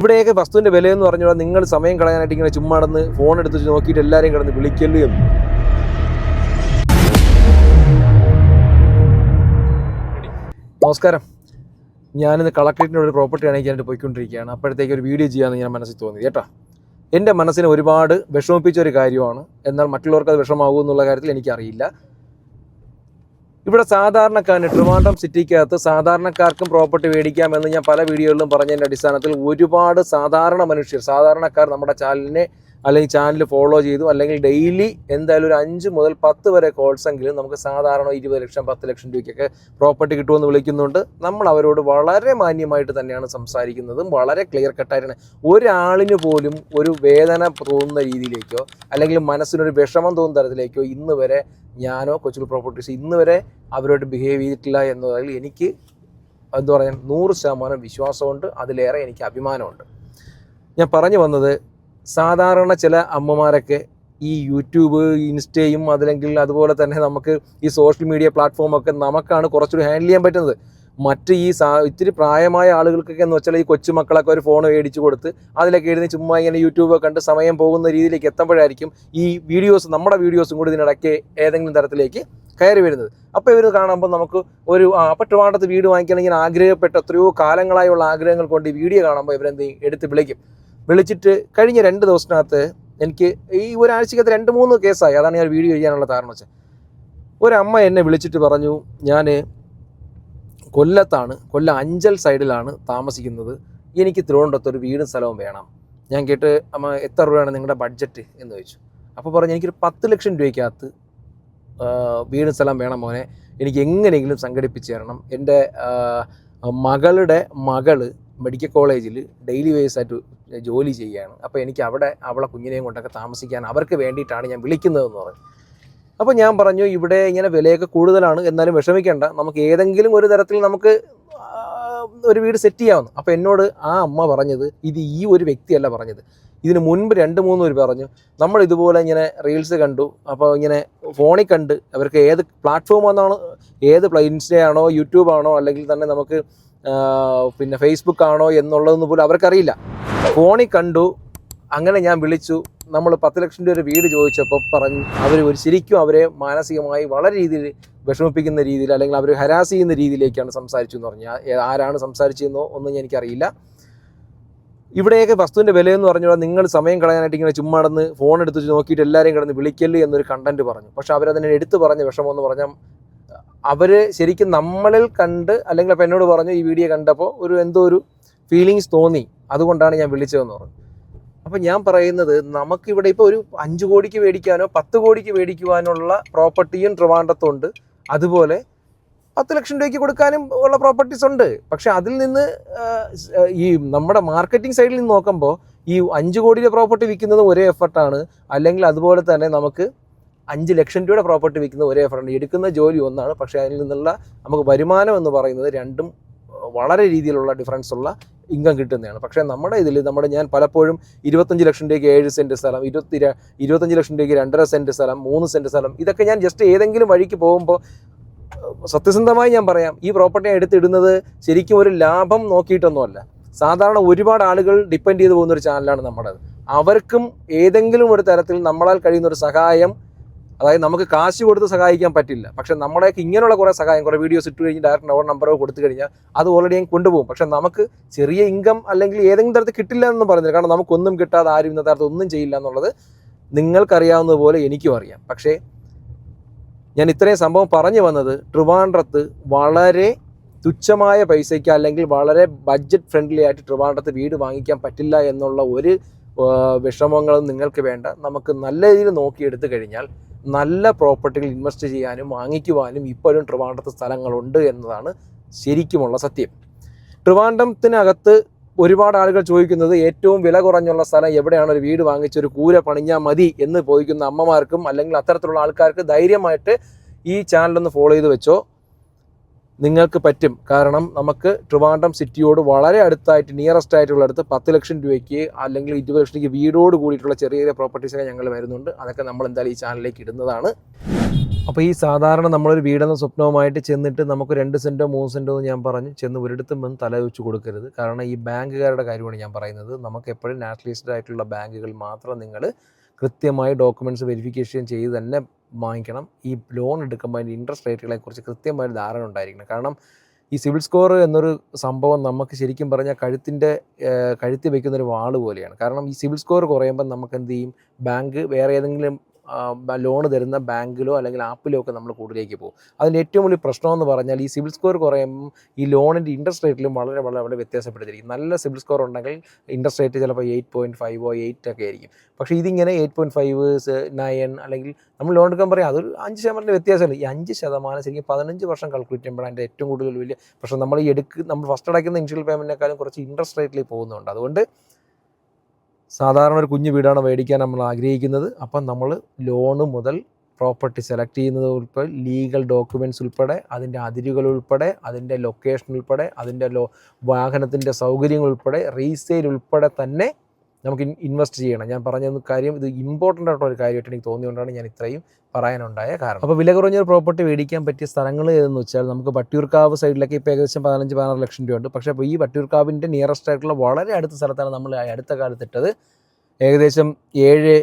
ഇവിടെയൊക്കെ വസ്തുവിൻ്റെ വിലയെന്ന് പറഞ്ഞാൽ നിങ്ങൾ സമയം കളയാനായിട്ട് ഇങ്ങനെ ചുമ്മാ നടന്ന് ഫോൺ എടുത്ത് നോക്കിയിട്ട് എല്ലാവരെയും കിടന്ന് വിളിക്കല്ലേ എന്ന്. നമസ്കാരം, ഞാനിന്ന് കളക്ടറേറ്റിൻ്റെ ഒരു പ്രോപ്പർട്ടി കാണിക്കാനായിട്ട് പോയിക്കൊണ്ടിരിക്കുകയാണ്. അപ്പോഴത്തേക്ക് ഒരു വീഡിയോ ചെയ്യാമെന്ന് ഞാൻ മനസ്സിൽ തോന്നി കേട്ടോ. എൻ്റെ മനസ്സിനെ ഒരുപാട് വിഷമിപ്പിച്ച ഒരു കാര്യമാണ്. എന്നാൽ മറ്റുള്ളവർക്ക് അത് വിഷമാകും എന്നുള്ള കാര്യത്തിൽ എനിക്കറിയില്ല. ഇവിടെ സാധാരണക്കാരന് ട്രിവാൻഡ്രം സിറ്റിക്കകത്ത് സാധാരണക്കാർക്കും പ്രോപ്പർട്ടി മേടിക്കാമെന്ന് ഞാൻ പല വീഡിയോകളിലും പറഞ്ഞതിൻ്റെ അടിസ്ഥാനത്തിൽ ഒരുപാട് സാധാരണക്കാർ നമ്മുടെ ചാനലിനെ അല്ലെങ്കിൽ ചാനൽ ഫോളോ ചെയ്തു, അല്ലെങ്കിൽ ഡെയിലി എന്തായാലും ഒരു 5 മുതൽ 10 വരെ കോൾസെങ്കിലും നമുക്ക് സാധാരണ 20 ലക്ഷം 10 ലക്ഷം രൂപയ്ക്കൊക്കെ പ്രോപ്പർട്ടി കിട്ടുമെന്ന് വിളിക്കുന്നുണ്ട്. നമ്മൾ അവരോട് വളരെ മാന്യമായിട്ട് തന്നെയാണ് സംസാരിക്കുന്നതും വളരെ ക്ലിയർ കട്ടായിട്ടാണ്. ഒരാളിന് പോലും ഒരു വേദന തോന്നുന്ന രീതിയിലേക്കോ അല്ലെങ്കിൽ മനസ്സിനൊരു വിഷമം തോന്നുന്ന തരത്തിലേക്കോ ഇന്ന് വരെ ഞാനോ കൊച്ചുകൾ പ്രോപ്പർട്ടീസ് ഇന്ന് വരെ അവരോട് ബിഹേവ് ചെയ്തിട്ടില്ല എന്നതിൽ എനിക്ക് എന്താ പറയുക 100% വിശ്വാസമുണ്ട്. അതിലേറെ എനിക്ക് അഭിമാനമുണ്ട്. ഞാൻ പറഞ്ഞു വന്നത്, സാധാരണ ചില അമ്മമാരൊക്കെ ഈ യൂട്യൂബ് ഇൻസ്റ്റയും അതല്ലെങ്കിൽ അതുപോലെ തന്നെ നമുക്ക് ഈ സോഷ്യൽ മീഡിയ പ്ലാറ്റ്ഫോമൊക്കെ നമുക്കാണ് കുറച്ചുകൂടി ഹാൻഡിൽ ചെയ്യാൻ പറ്റുന്നത്. മറ്റ് ഈ ഇത്തിരി പ്രായമായ ആളുകൾക്കൊക്കെ എന്ന് വെച്ചാൽ ഈ കൊച്ചുമക്കളൊക്കെ ഒരു ഫോൺ മേടിച്ച് കൊടുത്ത് അതിലൊക്കെ എഴുതി ചുമ്മാ ഇങ്ങനെ യൂട്യൂബ് കണ്ട് സമയം പോകുന്ന രീതിയിലേക്ക് എത്തുമ്പോഴായിരിക്കും ഈ നമ്മുടെ വീഡിയോസും കൂടി ഇതിനിടയ്ക്ക് ഏതെങ്കിലും തരത്തിലേക്ക് കയറി വരുന്നത്. അപ്പോൾ ഇവർ കാണുമ്പോൾ നമുക്ക് ഒരു ട്രിവാൻഡ്രത്ത് വീട് വാങ്ങിക്കണമെങ്കിൽ ആഗ്രഹപ്പെട്ട എത്രയോ കാലങ്ങളായുള്ള ആഗ്രഹങ്ങൾ കൊണ്ട് ഈ വീഡിയോ കാണുമ്പോൾ ഇവരെന്ത് വിളിക്കും. വിളിച്ചിട്ട് കഴിഞ്ഞ 2 ദിവസത്തിനകത്ത് എനിക്ക് ഈ ഒരാഴ്ചക്കകത്ത് 2-3 കേസായി. അതാണ് ഞാൻ വീഡിയോ ചെയ്യാനുള്ള കാരണം വെച്ചാൽ, ഒരമ്മ എന്നെ വിളിച്ചിട്ട് പറഞ്ഞു, ഞാൻ കൊല്ലം അഞ്ചൽ സൈഡിലാണ് താമസിക്കുന്നത്, എനിക്ക് തിരുവനന്തപുരത്ത് ഒരു വീടും സ്ഥലവും വേണം. ഞാൻ കേട്ട്, അമ്മ എത്ര രൂപയാണ് നിങ്ങളുടെ ബഡ്ജറ്റ് എന്ന് ചോദിച്ചു. അപ്പോൾ പറഞ്ഞു, എനിക്കൊരു 10 ലക്ഷം രൂപയ്ക്കകത്ത് വീടും സ്ഥലം വേണം മോനെ, എനിക്ക് എങ്ങനെയെങ്കിലും സംഘടിപ്പിച്ച് തരണം. എൻ്റെ മകളുടെ മകള് മെഡിക്കൽ കോളേജിൽ ഡെയിലി വേസ് ആയിട്ട് ജോലി ചെയ്യുകയാണ്. അപ്പോൾ എനിക്ക് അവളെ കുഞ്ഞിനെയും കൊണ്ടൊക്കെ താമസിക്കാൻ അവർക്ക് വേണ്ടിയിട്ടാണ് ഞാൻ വിളിക്കുന്നതെന്ന് പറഞ്ഞു. അപ്പോൾ ഞാൻ പറഞ്ഞു, ഇവിടെ ഇങ്ങനെ വിലയൊക്കെ കൂടുതലാണ്, എന്നാലും വിഷമിക്കേണ്ട, നമുക്ക് ഏതെങ്കിലും ഒരു തരത്തിൽ നമുക്ക് ഒരു വീട് സെറ്റ് ചെയ്യാമെന്ന്. അപ്പോൾ എന്നോട് ആ അമ്മ പറഞ്ഞത്, ഇത് ഈ ഒരു വ്യക്തിയല്ല പറഞ്ഞത്, ഇതിന് മുൻപ് 2-3 പേര് പറഞ്ഞു. നമ്മൾ ഇതുപോലെ ഇങ്ങനെ റീൽസ് കണ്ടു, അപ്പോൾ ഇങ്ങനെ ഫോണിൽ കണ്ട് അവർക്ക് ഏത് പ്ലാറ്റ്ഫോമാണെന്നാണ്, ഏത് ഇൻസ്റ്റ ആണോ യൂട്യൂബാണോ അല്ലെങ്കിൽ തന്നെ നമുക്ക് പിന്നെ ഫേസ്ബുക്ക് ആണോ എന്നുള്ളതൊന്നും പോലും അവർക്കറിയില്ല. ഫോണിൽ കണ്ടു, അങ്ങനെ ഞാൻ വിളിച്ചു. നമ്മൾ 10 ലക്ഷം രൂപ ഒരു വീട് ചോദിച്ചപ്പോൾ പറഞ്ഞു, ശരിക്കും അവരെ മാനസികമായി വളരെ രീതിയിൽ വിഷമിപ്പിക്കുന്ന രീതിയിൽ അല്ലെങ്കിൽ അവർ ഹരാസ് ചെയ്യുന്ന രീതിയിലേക്കാണ് സംസാരിച്ചു എന്ന് പറഞ്ഞു. ആരാണ് സംസാരിച്ചതെന്നോ ഒന്നും എനിക്കറിയില്ല. ഇവിടെയൊക്കെ വസ്തുവിൻ്റെ വിലയെന്ന് പറഞ്ഞാൽ നിങ്ങൾ സമയം കളയാനായിട്ട് ഇങ്ങനെ ചുമ്മാ നടന്ന് ഫോൺ എടുത്ത് നോക്കിയിട്ട് എല്ലാവരെയും കിടന്ന് വിളിക്കല്ലേ എന്നൊരു കണ്ടന്റ് പറഞ്ഞു. പക്ഷെ അവരതിനെ എടുത്തു പറഞ്ഞ വിഷമമെന്ന് പറഞ്ഞാൽ, അവർ ശരിക്കും നമ്മളിൽ കണ്ട് അല്ലെങ്കിൽ അപ്പോൾ എന്നോട് പറഞ്ഞു, ഈ വീഡിയോ കണ്ടപ്പോൾ എന്തോ ഒരു ഫീലിങ്സ് തോന്നി, അതുകൊണ്ടാണ് ഞാൻ വിളിച്ചതെന്ന് പറഞ്ഞു. അപ്പോൾ ഞാൻ പറയുന്നത്, നമുക്കിവിടെ ഇപ്പോൾ ഒരു 5 കോടിക്ക് മേടിക്കാനോ 10 കോടിക്ക് മേടിക്കുവാനുള്ള പ്രോപ്പർട്ടിയും ട്രിവാൻഡ്രത്തുണ്ട്, അതുപോലെ 10 ലക്ഷം രൂപയ്ക്ക് കൊടുക്കാനും ഉള്ള പ്രോപ്പർട്ടീസ് ഉണ്ട്. പക്ഷെ അതിൽ നിന്ന് ഈ നമ്മുടെ മാർക്കറ്റിംഗ് സൈഡിൽ നിന്ന് നോക്കുമ്പോൾ ഈ 5 കോടിയുടെ പ്രോപ്പർട്ടി വിൽക്കുന്നത് ഒരേ എഫർട്ടാണ്, അല്ലെങ്കിൽ അതുപോലെ തന്നെ നമുക്ക് 5 ലക്ഷം രൂപയുടെ പ്രോപ്പർട്ടി വിൽക്കുന്നത് ഒരേ എഫർട്ടാണ്. എടുക്കുന്ന ജോലി ഒന്നാണ്, പക്ഷേ അതിൽ നിന്നുള്ള നമുക്ക് വരുമാനം എന്ന് പറയുന്നത് രണ്ടും വളരെ രീതിയിലുള്ള ഡിഫറൻസ് ഉള്ള ഇൻകം കിട്ടുന്നതാണ്. പക്ഷേ ഞാൻ പലപ്പോഴും 25 ലക്ഷം രൂപയ്ക്ക് 7 സെൻറ്റ് സ്ഥലം, 25 ലക്ഷം രൂപയ്ക്ക് 2.5 സെൻറ്റ് സ്ഥലം, 3 സെൻറ്റ് സ്ഥലം, ഇതൊക്കെ ഞാൻ ജസ്റ്റ് ഏതെങ്കിലും വഴിക്ക് പോകുമ്പോൾ സത്യസന്ധമായി ഞാൻ പറയാം, ഈ പ്രോപ്പർട്ടി എടുത്തിടുന്നത് ശരിക്കും ഒരു ലാഭം നോക്കിയിട്ടൊന്നുമല്ല. സാധാരണ ഒരുപാട് ആളുകൾ ഡിപ്പെൻഡ് ചെയ്ത് പോകുന്നൊരു ചാനലാണ് നമ്മുടേത്. അവർക്കും ഏതെങ്കിലും ഒരു തരത്തിൽ നമ്മളാൽ കഴിയുന്ന ഒരു സഹായം, അതായത് നമുക്ക് കാശ് കൊടുത്ത് സഹായിക്കാൻ പറ്റില്ല, പക്ഷെ നമ്മുടെയൊക്കെ ഇങ്ങനെയുള്ള കുറേ സഹായം, കുറേ വീഡിയോസ് ഇട്ട് കഴിഞ്ഞ് ഡയറക്റ്റ് നമ്പറോ കൊടുത്തു കഴിഞ്ഞാൽ അത് ഓൾറെഡി ഞാൻ കൊണ്ടുപോകും. പക്ഷെ നമുക്ക് ചെറിയ ഇൻകം അല്ലെങ്കിൽ ഏതെങ്കിലും തരത്തിൽ കിട്ടില്ല എന്നൊന്നും പറയുന്നില്ല. കാരണം നമുക്കൊന്നും കിട്ടാതെ ആരും ഇന്നത്തെ തരത്തിൽ ഒന്നും ചെയ്യില്ല എന്നുള്ളത് നിങ്ങൾക്കറിയാവുന്നതുപോലെ എനിക്കും അറിയാം. പക്ഷേ ഞാൻ ഇത്രയും സംഭവം പറഞ്ഞു വന്നത്, ട്രിവാൻഡ്രത്ത് വളരെ തുച്ഛമായ പൈസയ്ക്ക് അല്ലെങ്കിൽ വളരെ ബഡ്ജറ്റ് ഫ്രണ്ട്ലി ആയിട്ട് ട്രിവാൻഡ്രത്ത് വീട് വാങ്ങിക്കാൻ പറ്റില്ല എന്നുള്ള ഒരു വിഷമങ്ങളും നിങ്ങൾക്ക് വേണ്ട. നമുക്ക് നല്ല രീതിയിൽ നോക്കിയെടുത്തു കഴിഞ്ഞാൽ നല്ല പ്രോപ്പർട്ടികൾ ഇൻവെസ്റ്റ് ചെയ്യാനും വാങ്ങിക്കുവാനും ഇപ്പോഴും ട്രിവാൻഡ്രത്ത് സ്ഥലങ്ങളുണ്ട് എന്നതാണ് ശരിക്കുമുള്ള സത്യം. ട്രിവാൻഡ്രത്തിനകത്ത് ഒരുപാട് ആളുകൾ ചോദിക്കുന്നത്, ഏറ്റവും വില കുറഞ്ഞുള്ള സ്ഥലം എവിടെയാണ്, ഒരു വീട് വാങ്ങിച്ചൊരു കൂര പണിഞ്ഞാൽ മതി എന്ന് ചോദിക്കുന്ന അമ്മമാർക്കും അല്ലെങ്കിൽ അത്തരത്തിലുള്ള ആൾക്കാർക്ക് ധൈര്യമായിട്ട് ഈ ചാനലൊന്ന് ഫോളോ ചെയ്ത് വെച്ചോ. നിങ്ങൾക്ക് പറ്റും. കാരണം നമുക്ക് ട്രിവാൻഡ്രം സിറ്റിയോട് വളരെ അടുത്തായിട്ട് നിയറസ്റ്റ് ആയിട്ടുള്ള അടുത്ത് 10 ലക്ഷം രൂപയ്ക്ക് അല്ലെങ്കിൽ 20 ലക്ഷം രൂപയ്ക്ക് വീടോട് കൂടിയിട്ടുള്ള ചെറിയ ചെറിയ പ്രോപ്പർട്ടീസൊക്കെ ഞങ്ങൾ വരുന്നുണ്ട്. അതൊക്കെ നമ്മൾ എന്തായാലും ഈ ചാനലിലേക്ക് ഇടുന്നതാണ്. അപ്പോൾ ഈ സാധാരണ നമ്മളൊരു വീടെന്ന സ്വപ്നവുമായിട്ട് ചെന്നിട്ട് നമുക്ക് 2 സെൻറ്റോ 3 സെൻറ്റോ എന്ന് ഞാൻ പറഞ്ഞു ചെന്ന് ഒരിടത്തും വന്ന് തല വെച്ച് കൊടുക്കരുത്. കാരണം ഈ ബാങ്കുകാരുടെ കാര്യമാണ് ഞാൻ പറയുന്നത്. നമുക്ക് എപ്പോഴും നാഷണലൈസ്ഡ് ആയിട്ടുള്ള ബാങ്കുകൾ മാത്രം നിങ്ങൾ കൃത്യമായി ഡോക്യുമെൻറ്റ്സ് വെരിഫിക്കേഷൻ ചെയ്ത് തന്നെ വാങ്ങിക്കണം. ഈ ലോൺ എടുക്കുമ്പോൾ അതിൻ്റെ ഇൻട്രസ്റ്റ് റേറ്റുകളെക്കുറിച്ച് കൃത്യമായൊരു ധാരണ ഉണ്ടായിരിക്കണം. കാരണം ഈ സിവിൽ സ്കോർ എന്നൊരു സംഭവം നമുക്ക് ശരിക്കും പറഞ്ഞാൽ കഴുത്തി വയ്ക്കുന്നൊരു വാള് പോലെയാണ്. കാരണം ഈ സിവിൽ സ്കോർ കുറയുമ്പോൾ നമുക്ക് എന്ത് ചെയ്യും, ബാങ്ക് വേറെ ഏതെങ്കിലും ലോൺ തരുന്ന ബാങ്കിലോ അല്ലെങ്കിൽ ആപ്പിലോ ഒക്കെ നമ്മൾ കൂടുതലേക്ക് പോകും. അതിൻ്റെ ഏറ്റവും വലിയ പ്രശ്നമെന്ന് പറഞ്ഞാൽ ഈ സിവിൽ സ്കോർ കുറയുമ്പം ഈ ലോണിൻ്റെ ഇൻട്രസ്റ്റ് റേറ്റിലും വളരെ വളരെ വളരെ വ്യത്യാസപ്പെട്ടിരിക്കും. നല്ല സിവിൽ സ്കോർ ഉണ്ടെങ്കിൽ ഇൻട്രസ്റ്റ് റേറ്റ് ചിലപ്പോൾ 8.5 8 ഒക്കെ ആയിരിക്കും. പക്ഷേ ഇതിങ്ങനെ 8.5 9 അല്ലെങ്കിൽ നമ്മൾ ലോൺ എടുക്കാൻ പറയാം അതൊരു 5% വ്യത്യാസമല്ല. ഈ 5% ശരിക്കും 15 വർഷം കാൽക്കുലേറ്റ് ചെയ്യുമ്പോഴാണ് അതിൻ്റെ ഏറ്റവും കൂടുതൽ വലിയ പ്രശ്നം. നമ്മൾ ഫസ്റ്റ് അടയ്ക്കുന്ന ഇനിഷ്യൽ പേയ്മെൻറ്റിനേക്കാളും കുറച്ച് ഇൻട്രസ്റ്റ് റേറ്റിലേക്ക് പോകുന്നുണ്ട്. അതുകൊണ്ട് സാധാരണ ഒരു കുഞ്ഞു വീടാണ് മേടിക്കാൻ നമ്മൾ ആഗ്രഹിക്കുന്നത്. അപ്പം നമ്മൾ ലോണ് മുതൽ പ്രോപ്പർട്ടി സെലക്ട് ചെയ്യുന്നത് ഉൾപ്പെടെ ലീഗൽ ഡോക്യുമെൻറ്റ്സ് ഉൾപ്പെടെ അതിൻ്റെ അതിരുകൾ ഉൾപ്പെടെ അതിൻ്റെ ലൊക്കേഷൻ ഉൾപ്പെടെ അതിൻ്റെ വാഹനത്തിൻ്റെ സൗകര്യങ്ങൾ ഉൾപ്പെടെ റീസെയിൽ ഉൾപ്പെടെ തന്നെ നമുക്ക് ഇൻവെസ്റ്റ് ചെയ്യണം. ഞാൻ പറഞ്ഞ കാര്യം ഇത് ഇമ്പോർട്ടൻ്റ് ആയിട്ടുള്ള ഒരു കാര്യമായിട്ട് എനിക്ക് തോന്നിയുകൊണ്ടാണ് ഞാൻ ഇത്രയും പറയാനുണ്ടായ കാരണം. അപ്പോൾ വില കുറഞ്ഞൊരു പ്രോപ്പർട്ടി മേടിക്കാൻ പറ്റിയ സ്ഥലങ്ങൾ ഏതെന്ന് വെച്ചാൽ നമുക്ക് വട്ടിയൂർക്കാവ് സൈഡിലേക്ക് ഇപ്പോൾ ഏകദേശം 15-16 ലക്ഷം രൂപ ഉണ്ട്. പക്ഷേ അപ്പോൾ ഈ വട്ടിയൂർക്കാവിൻ്റെ നിയറസ്റ്റ് ആയിട്ടുള്ള വളരെ അടുത്ത സ്ഥലത്താണ് നമ്മൾ അടുത്ത കാലത്തിട്ടത്. ഏകദേശം 7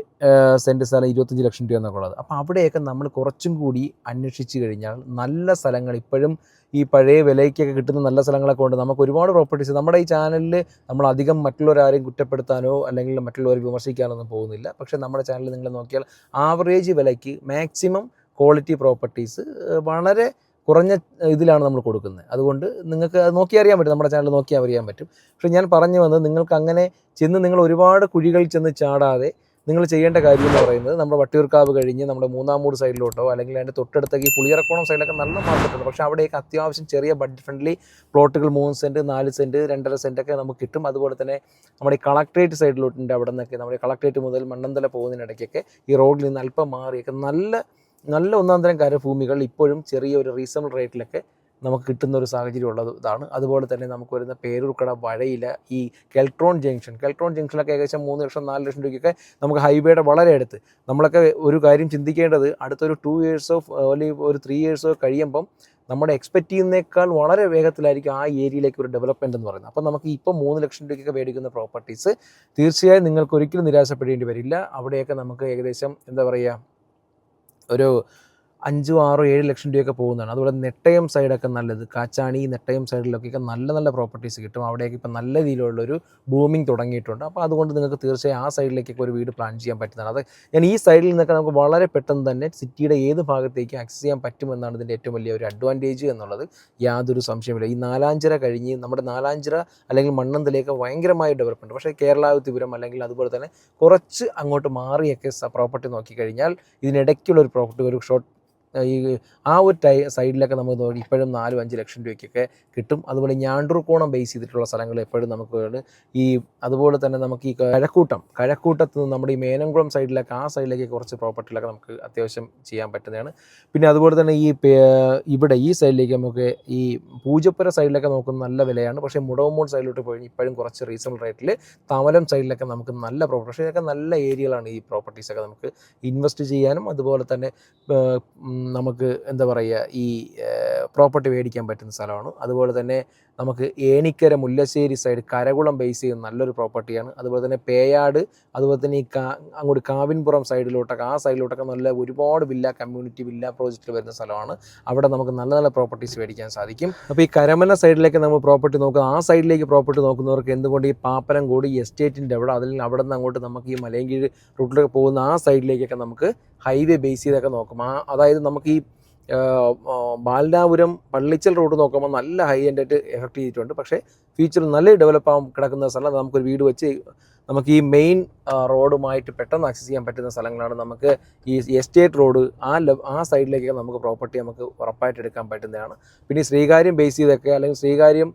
സെൻറ്റ് സ്ഥലം 25 ലക്ഷം രൂപ എന്നൊക്കെ ഉള്ളത്. അപ്പോൾ അവിടെയൊക്കെ നമ്മൾ കുറച്ചും കൂടി അന്വേഷിച്ച് കഴിഞ്ഞാൽ നല്ല സ്ഥലങ്ങൾ ഇപ്പോഴും ഈ പഴയ വിലയ്ക്കൊക്കെ കിട്ടുന്ന നല്ല സ്ഥലങ്ങളൊക്കെ ഉണ്ട്. നമുക്ക് ഒരുപാട് പ്രോപ്പർട്ടീസ് നമ്മുടെ ഈ ചാനലിൽ നമ്മൾ അധികം മറ്റുള്ളവരാരെയും കുറ്റപ്പെടുത്താനോ അല്ലെങ്കിൽ മറ്റുള്ളവരെ വിമർശിക്കാനോ ഒന്നും പോകുന്നില്ല. പക്ഷേ നമ്മുടെ ചാനൽ നിങ്ങൾ നോക്കിയാൽ ആവറേജ് വിലയ്ക്ക് മാക്സിമം ക്വാളിറ്റി പ്രോപ്പർട്ടീസ് വളരെ കുറഞ്ഞ ഇതിലാണ് നമ്മൾ കൊടുക്കുന്നത്. അതുകൊണ്ട് നിങ്ങൾക്ക് അത് നോക്കി അറിയാൻ പറ്റും, നമ്മുടെ ചാനൽ നോക്കി അറിയാൻ പറ്റും. പക്ഷേ ഞാൻ പറഞ്ഞു വന്നത് നിങ്ങൾക്ക് അങ്ങനെ ചെന്ന് നിങ്ങൾ ഒരുപാട് കുഴികളിൽ ചെന്ന് ചാടാതെ നിങ്ങൾ ചെയ്യേണ്ട കാര്യം എന്ന് പറയുന്നത് നമ്മുടെ വട്ടിയൂർക്കാവ് കഴിഞ്ഞ് നമ്മുടെ മൂന്നാമൂട് സൈഡിലോട്ടോ അല്ലെങ്കിൽ അതിൻ്റെ തൊട്ടടുത്തേക്ക് ഈ പുളിയറക്കോണം സൈഡിലൊക്കെ നല്ല മാർക്കറ്റുണ്ട്. പക്ഷേ അവിടെയൊക്കെ അത്യാവശ്യം ചെറിയ ബഡ്ജറ്റ് ഫ്രണ്ട്ലി പ്ലോട്ടുകൾ 3 സെൻറ്റ് 4 സെൻറ്റ് 2.5 സെൻറ്റൊക്കെ നമുക്ക് കിട്ടും. അതുപോലെ തന്നെ നമ്മുടെ ഈ കളക്ട്രേറ്റ് സൈഡിലോട്ടുണ്ട്. അവിടെ നിന്നൊക്കെ നമ്മുടെ കളക്ട്രേറ്റ് മുതൽ മണ്ണന്തല പോകുന്നതിനിടയ്ക്കൊക്കെ ഈ റോഡിൽ നിന്ന് അല്പം മാറിയൊക്കെ നല്ല ഒന്നാം തരം കരഭൂമികൾ ഇപ്പോഴും ചെറിയൊരു റീസണബിൾ റേറ്റിലൊക്കെ നമുക്ക് കിട്ടുന്ന ഒരു സാഹചര്യം ഇതാണ്. അതുപോലെ തന്നെ നമുക്ക് വരുന്ന പേരൂർക്കട വഴയില ഈ കെൽട്രോൺ ജംഗ്ഷനിലൊക്കെ ഏകദേശം 3 ലക്ഷം 4 ലക്ഷം രൂപയ്ക്കൊക്കെ നമുക്ക് ഹൈവേയുടെ വളരെ അടുത്ത്. നമ്മളൊക്കെ ഒരു കാര്യം ചിന്തിക്കേണ്ടത് അടുത്തൊരു 2 ഇയേഴ്സോ അല്ലെങ്കിൽ ഒരു 3 ഇയേഴ്സോ കഴിയുമ്പം നമ്മുടെ എക്സ്പെക്റ്റ് ചെയ്യുന്നതിനേക്കാൾ വളരെ വേഗത്തിലായിരിക്കും ആ ഏരിയയിലേക്ക് ഒരു ഡെവലപ്മെൻറ്റ് എന്ന് പറയുന്നത്. അപ്പം നമുക്ക് ഇപ്പോൾ 3 ലക്ഷം രൂപയ്ക്കൊക്കെ മേടിക്കുന്ന പ്രോപ്പർട്ടീസ് തീർച്ചയായും നിങ്ങൾക്ക് ഒരിക്കലും നിരാശപ്പെടേണ്ടി വരില്ല. അവിടെയൊക്കെ നമുക്ക് ഏകദേശം എന്താ പറയുക ഒരു 5, 6, 7 ലക്ഷം രൂപയൊക്കെ പോകുന്നതാണ്. അതുപോലെ നെട്ടയം സൈഡൊക്കെ നല്ലത്, കാച്ചാണി നെട്ടയം സൈഡിലൊക്കെ നല്ല പ്രോപ്പർട്ടീസ് കിട്ടും. അവിടേക്ക് ഇപ്പം നല്ല രീതിയിലുള്ളൊരു ബൂമിങ് തുടങ്ങിയിട്ടുണ്ട്. അപ്പോൾ അതുകൊണ്ട് നിങ്ങൾക്ക് തീർച്ചയായും ആ സൈഡിലേക്കൊക്കെ ഒരു വീട് പ്ലാൻ ചെയ്യാൻ പറ്റുന്നതാണ്. അത് ഞാൻ ഈ സൈഡിൽ നിന്നൊക്കെ നമുക്ക് വളരെ പെട്ടെന്ന് തന്നെ സിറ്റിയുടെ ഏത് ഭാഗത്തേക്ക് ആക്സസ് ചെയ്യാൻ പറ്റുമെന്നാണ് ഇതിൻ്റെ ഏറ്റവും വലിയ ഒരു അഡ്വാൻറ്റേജ് എന്നുള്ളത് യാതൊരു സംശയമില്ല. ഈ നാലാഞ്ചിറ കഴിഞ്ഞ് നമ്മുടെ നാലാഞ്ചിറ അല്ലെങ്കിൽ മണ്ണന്തലേക്ക് ഭയങ്കരമായ ഡെവലപ്മെൻറ്റ്. പക്ഷേ കേരളാതിപുരം അല്ലെങ്കിൽ അതുപോലെ തന്നെ കുറച്ച് അങ്ങോട്ട് മാറിയൊക്കെ പ്രോപ്പർട്ടി നോക്കിക്കഴിഞ്ഞാൽ ഇതിനിടയ്ക്കുള്ളൊരു പ്രോപ്പർട്ടി ഒരു ഷോർട്ട് ഈ ആ ഒരു സൈഡിലൊക്കെ നമുക്ക് നോക്കി ഇപ്പോഴും 4-5 ലക്ഷം രൂപയ്ക്കൊക്കെ കിട്ടും. അതുപോലെ ഞാണ്ടൂർക്കോണം ബേസ് ചെയ്തിട്ടുള്ള സ്ഥലങ്ങൾ എപ്പോഴും നമുക്ക് ഈ അതുപോലെ തന്നെ നമുക്ക് ഈ കഴക്കൂട്ടത്ത് നിന്ന് നമ്മുടെ ഈ മേനംകുളം സൈഡിലൊക്കെ ആ സൈഡിലേക്ക് കുറച്ച് പ്രോപ്പർട്ടികളൊക്കെ നമുക്ക് അത്യാവശ്യം ചെയ്യാൻ പറ്റുന്നതാണ്. പിന്നെ അതുപോലെ തന്നെ ഇവിടെ ഈ സൈഡിലേക്ക് നമുക്ക് ഈ പൂജപ്പുര സൈഡിലൊക്കെ നോക്കുന്ന നല്ല വിലയാണ്. പക്ഷേ മുടവമൂട് സൈഡിലോട്ട് പോയി ഇപ്പോഴും കുറച്ച് റീസണബിൾ റേറ്റിൽ തമലം സൈഡിലൊക്കെ നമുക്ക് നല്ല പ്രോപ്പർട്ടി, പക്ഷേ ഇതൊക്കെ നല്ല ഏരിയകളാണ്. ഈ പ്രോപ്പർട്ടീസൊക്കെ നമുക്ക് ഇൻവെസ്റ്റ് ചെയ്യാനും അതുപോലെ തന്നെ നമുക്ക് എന്താ പറയുക ഈ പ്രോപ്പർട്ടി മേടിക്കാൻ പറ്റുന്ന സ്ഥലമാണ്. അതുപോലെ തന്നെ നമുക്ക് ഏണിക്കര മുല്ലശ്ശേരി സൈഡ് കരകുളം ബേസ് ചെയ്യുന്ന നല്ലൊരു പ്രോപ്പർട്ടിയാണ്. അതുപോലെ തന്നെ പേയാട്, അതുപോലെ തന്നെ ഈ അങ്ങോട്ട് കാവിൻപുറം സൈഡിലോട്ടൊക്കെ ആ സൈഡിലോട്ടൊക്കെ നല്ല ഒരുപാട് കമ്മ്യൂണിറ്റി വില്ല പ്രോജക്റ്റ് വരുന്ന സ്ഥലമാണ്. അവിടെ നമുക്ക് നല്ല പ്രോപ്പർട്ടീസ് മേടിക്കാൻ സാധിക്കും. അപ്പോൾ ഈ കരമന സൈഡിലേക്ക് നമ്മൾ പ്രോപ്പർട്ടി നോക്കുക, ആ സൈഡിലേക്ക് പ്രോപ്പർട്ടി നോക്കുന്നവർക്ക് എന്തുകൊണ്ട് ഈ പാപ്പനംകോട് ഈ എസ്റ്റേറ്റിൻ്റെ അവിടെ നിന്ന് അങ്ങോട്ട് നമുക്ക് ഈ മലയൻകീഴ് റൂട്ടിലൊക്കെ പോകുന്ന ആ സൈഡിലേക്കൊക്കെ നമുക്ക് ഹൈവേ ബേസ് ചെയ്തൊക്കെ നോക്കും. അതായത് നമുക്ക് ഈ ബാലനാപുരം പള്ളിച്ചൽ റോഡ് നോക്കുമ്പോൾ നല്ല ഹൈ എൻഡായിട്ട് എഫക്റ്റ് ചെയ്തിട്ടുണ്ട്. പക്ഷേ ഫ്യൂച്ചർ നല്ല ഡെവലപ്പ് ആകാൻ കിടക്കുന്ന സ്ഥലം നമുക്കൊരു വീട് വെച്ച് നമുക്ക് ഈ മെയിൻ റോഡുമായിട്ട് പെട്ടെന്ന് ആക്സസ് ചെയ്യാൻ പറ്റുന്ന സ്ഥലങ്ങളാണ്. നമുക്ക് ഈ എസ്റ്റേറ്റ് റോഡ് ആ സൈഡിലേക്കൊക്കെ നമുക്ക് പ്രോപ്പർട്ടി നമുക്ക് ഉറപ്പായിട്ട് എടുക്കാൻ പറ്റുന്നതാണ്. പിന്നെ ശ്രീകാര്യം ബേസ് ചെയ്തൊക്കെ അല്ലെങ്കിൽ ശ്രീകാര്യം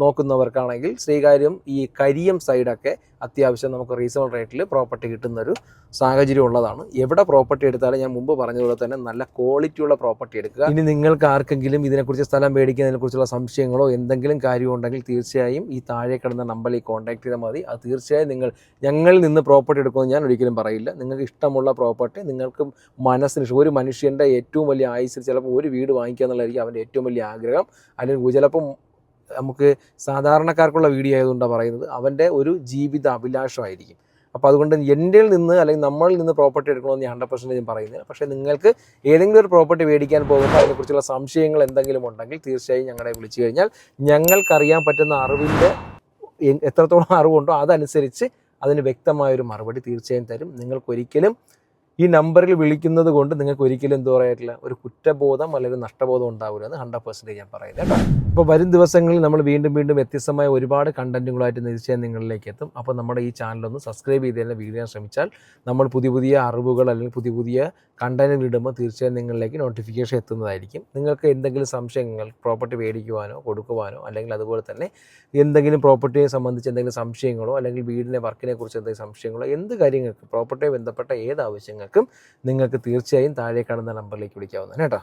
നോക്കുന്നവർക്കാണെങ്കിൽ ശ്രീകാര്യം ഈ കരിയം സൈഡൊക്കെ അത്യാവശ്യം നമുക്ക് റീസണബിൾ റേറ്റിൽ പ്രോപ്പർട്ടി കിട്ടുന്നൊരു സാഹചര്യം ഉള്ളതാണ്. എവിടെ പ്രോപ്പർട്ടി എടുത്താലും ഞാൻ മുമ്പ് പറഞ്ഞതുപോലെ തന്നെ നല്ല ക്വാളിറ്റിയുള്ള പ്രോപ്പർട്ടി എടുക്കുക. ഇനി നിങ്ങൾക്ക് ആർക്കെങ്കിലും ഇതിനെക്കുറിച്ച് സ്ഥലം മേടിക്കുന്നതിനെക്കുറിച്ചുള്ള സംശയങ്ങളോ എന്തെങ്കിലും കാര്യമുണ്ടെങ്കിൽ തീർച്ചയായും ഈ താഴെ കിടന്ന നമ്പറിൽ കോൺടാക്ട് ചെയ്താൽ മതി. അത് തീർച്ചയായും ഞങ്ങളിൽ നിന്ന് പ്രോപ്പർട്ടി എടുക്കുമെന്ന് ഞാൻ ഒരിക്കലും പറയില്ല. നിങ്ങൾക്ക് ഇഷ്ടമുള്ള പ്രോപ്പർട്ടി നിങ്ങൾക്ക് മനസ്സിന് ഒരു മനുഷ്യൻ്റെ ഏറ്റവും വലിയ ആയുസ്സിൽ ചിലപ്പോൾ ഒരു വീട് വാങ്ങിക്കുക എന്നുള്ളതായിരിക്കും അവൻ്റെ ഏറ്റവും വലിയ ആഗ്രഹം. അല്ലെങ്കിൽ ചിലപ്പം നമുക്ക് സാധാരണക്കാർക്കുള്ള വീഡിയോ ആയതുകൊണ്ടാണ് പറയുന്നത്, അവൻ്റെ ഒരു ജീവിത അഭിലാഷമായിരിക്കും. അപ്പോൾ അതുകൊണ്ട് എൻ്റെ നിന്ന് അല്ലെങ്കിൽ നമ്മളിൽ നിന്ന് പ്രോപ്പർട്ടി എടുക്കണമെന്ന് ഞാൻ 100% ഞാൻ പറയുന്നില്ല. പക്ഷേ നിങ്ങൾക്ക് ഏതെങ്കിലും ഒരു പ്രോപ്പർട്ടി മേടിക്കാൻ പോകുമ്പോൾ അതിനെക്കുറിച്ചുള്ള സംശയങ്ങൾ എന്തെങ്കിലും ഉണ്ടെങ്കിൽ തീർച്ചയായും ഞങ്ങളെ വിളിച്ചു കഴിഞ്ഞാൽ ഞങ്ങൾക്കറിയാൻ പറ്റുന്ന അറിവിൻ്റെ എത്രത്തോളം അറിവുണ്ടോ അതനുസരിച്ച് അതിന് വ്യക്തമായൊരു മറുപടി തീർച്ചയായും തരും. നിങ്ങൾക്കൊരിക്കലും ഈ നമ്പറിൽ വിളിക്കുന്നത് കൊണ്ട് നിങ്ങൾക്ക് ഒരിക്കലും എന്താ പറയാറ്റില്ല ഒരു കുറ്റബോധം അല്ലെങ്കിൽ നഷ്ടബോധം ഉണ്ടാവില്ലെന്ന് 100% ഞാൻ പറയുന്നത് കേട്ടോ. അപ്പോൾ വരും ദിവസങ്ങളിൽ നമ്മൾ വീണ്ടും വ്യത്യസ്തമായ ഒരുപാട് കണ്ടന്റുകളായിട്ട് തീർച്ചയായും നിങ്ങളിലേക്ക് എത്തും. അപ്പോൾ നമ്മുടെ ഈ ചാനലൊന്ന് സബ്സ്ക്രൈബ് ചെയ്ത് തന്നെ വീഡിയോ ചെയ്യാൻ ശ്രമിച്ചാൽ നമ്മൾ പുതിയ അറിവുകൾ അല്ലെങ്കിൽ പുതിയ കണ്ടന്റുകൾ ഇടുമ്പോൾ തീർച്ചയായും നിങ്ങളിലേക്ക് നോട്ടിഫിക്കേഷൻ എത്തുന്നതായിരിക്കും. നിങ്ങൾക്ക് എന്തെങ്കിലും സംശയങ്ങൾ പ്രോപ്പർട്ടി മേടിക്കുവാനോ കൊടുക്കുവാനോ അല്ലെങ്കിൽ അതുപോലെ തന്നെ എന്തെങ്കിലും പ്രോപ്പർട്ടിയെ സംബന്ധിച്ച് എന്തെങ്കിലും സംശയങ്ങളോ അല്ലെങ്കിൽ വീടിൻ്റെ വർക്കിനെ കുറിച്ച് എന്തെങ്കിലും സംശയങ്ങളോ എന്ത് കാര്യങ്ങൾക്ക് പ്രോപ്പർട്ടിയെ ബന്ധപ്പെട്ട ഏത് ആവശ്യങ്ങൾക്കും നിങ്ങൾക്ക് തീർച്ചയായും താഴെ കാണുന്ന നമ്പറിലേക്ക് വിളിക്കാവുന്നതാണ് കേട്ടോ.